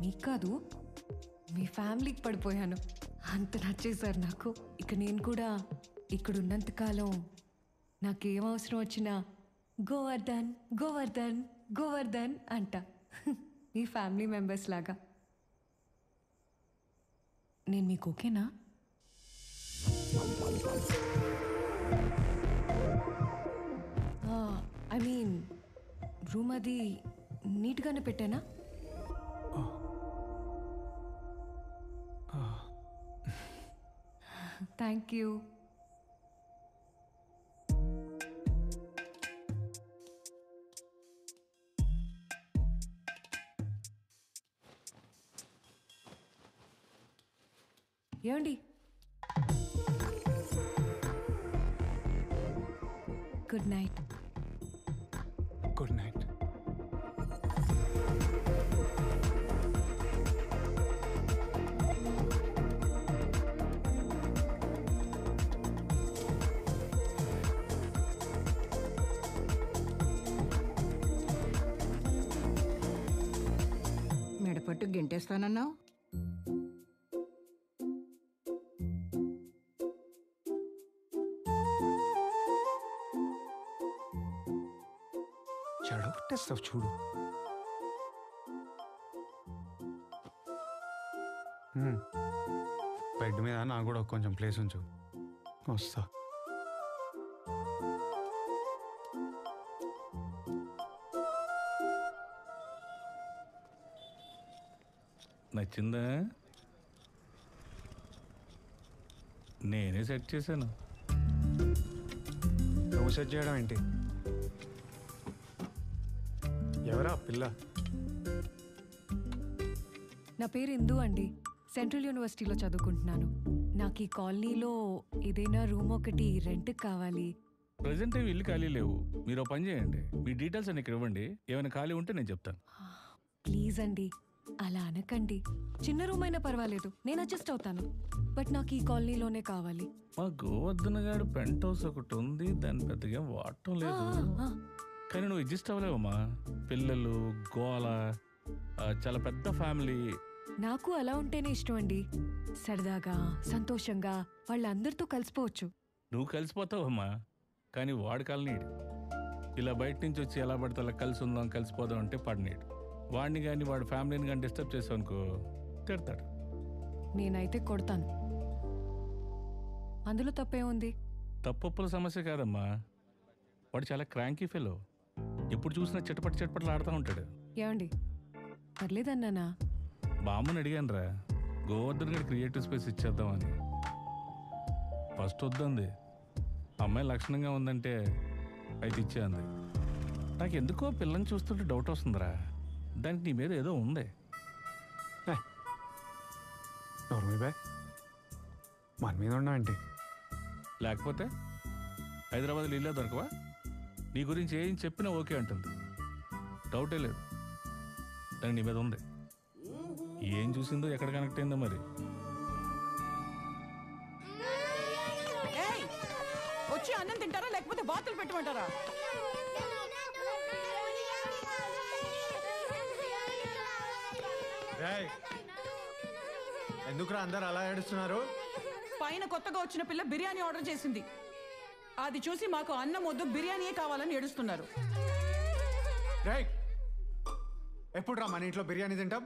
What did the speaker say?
మీకు కాదు, మీ ఫ్యామిలీకి పడిపోయాను. అంత నచ్చేసారు నాకు. ఇక నేను కూడా ఇక్కడున్నంతకాలం నాకేం అవసరం వచ్చినా గోవర్ధన్ గోవర్ధన్ గోవర్ధన్ అంట. మీ ఫ్యామిలీ మెంబర్స్ లాగా. నేను మీకు ఓకేనా? ఐ మీన్ రూమ్ అది నీట్గానే పెట్టానా? Thank you. ఏమండి, గుడ్ నైట్. Good night. మెడపట్టు గెంటేస్తానన్నావు. చెడగొట్టేస్తావు చూడు. బెడ్ మీద నాకు కూడా కొంచెం ప్లేస్ ఉంచు. వస్తా. నచ్చిందా? నేనే సెట్ చేశాను. నువ్వు సెట్ చేయడం ఏంటి? ఎవరా పిల్ల? నా పేరు ఇందు అండి. సెంట్రల్ యూనివర్సిటీలో చదువుకుంటున్నాను. నాకు ఈ కాలనీలో ఏదైనా రూమ్ ఒకటి రెంట్కి కావాలి. ప్రజెంట్ ఏమి ఇల్లు ఖాళీ లేవు. మీరు ఒక పని చేయండి, మీ డీటెయిల్స్ అన్ని ఇక్కడ ఇవ్వండి. ఏమైనా ఖాళీ ఉంటే నేను చెప్తాను. ప్లీజ్ అండి, అలా అనకండి. చిన్న రూమ్ అయినా పర్వాలేదు, నేను అడ్జస్ట్ అవుతాను. బట్ నాకు ఈ కాలనీలోనే కావాలి. మా గోవర్ధన్ గారు పెంట్ హౌస్ ఒకటి ఉంది, దాన్ని పెద్దగా వాడటం లేదు. కానీ నువ్వు అడ్జస్ట్ అవ్వలేవమ్మా. పిల్లలు, గోల, చాలా పెద్ద ఫ్యామిలీ. నాకు అలా ఉంటేనే ఇష్టం అండి. సరదాగా, సంతోషంగా వాళ్ళందరితో కలిసిపోవచ్చు. నువ్వు కలిసిపోతావమ్మా, కానీ వాడు కాలనీడు. ఇలా బయట నుంచి వచ్చి ఎలా పడితే అలా కలిసి ఉందాం, కలిసిపోదాం అంటే పడినీడు. వాడిని కానీ వాడి ఫ్యామిలీని కానీ డిస్టర్బ్ చేసావు అనుకో, తిడతాడు. నేనైతే కొడతాను. అందులో తప్పే ఉంది? తప్పొప్పుల సమస్య కాదమ్మా, వాడు చాలా క్రాంకీ ఫెలో. ఎప్పుడు చూసినా చిటపట్లు ఆడుతూ ఉంటాడు. ఏమండి, పర్లేదన్నానా? బామ్మని అడిగాను రా, గోవర్ధన్ గడి క్రియేటివ్ స్పేస్ ఇచ్చేద్దామని. ఫస్ట్ వద్దంది. అమ్మాయి లక్షణంగా ఉందంటే అయితే ఇచ్చేయంది. నాకు ఎందుకో పిల్లని చూస్తుంటే డౌట్ వస్తుందిరా. దానికి నీ మీద ఏదో ఉంది. బాయ్, మన మీద ఉన్నావంటే. లేకపోతే హైదరాబాద్లో ఇల్లే దొరకవా? నీ గురించి ఏం చెప్పినా ఓకే అంటుంది. డౌటే లేదు, దానికి నీ మీద ఉంది. ఏం చూసిందో, ఎక్కడ కనెక్ట్ అయిందో మరి. వచ్చి అన్నం తింటారా లేకపోతే బాతులు పెట్టమంటారా? ఎందుకురా అందరు అలా ఏడుస్తున్నారు? పైన కొత్తగా వచ్చిన పిల్ల బిర్యానీ ఆర్డర్ చేసింది. అది చూసి మాకు అన్నం వద్దు, బిర్యానీయే కావాలని ఏడుస్తున్నారు. ఎప్పుడు రా మన ఇంట్లో బిర్యానీ తింటాం?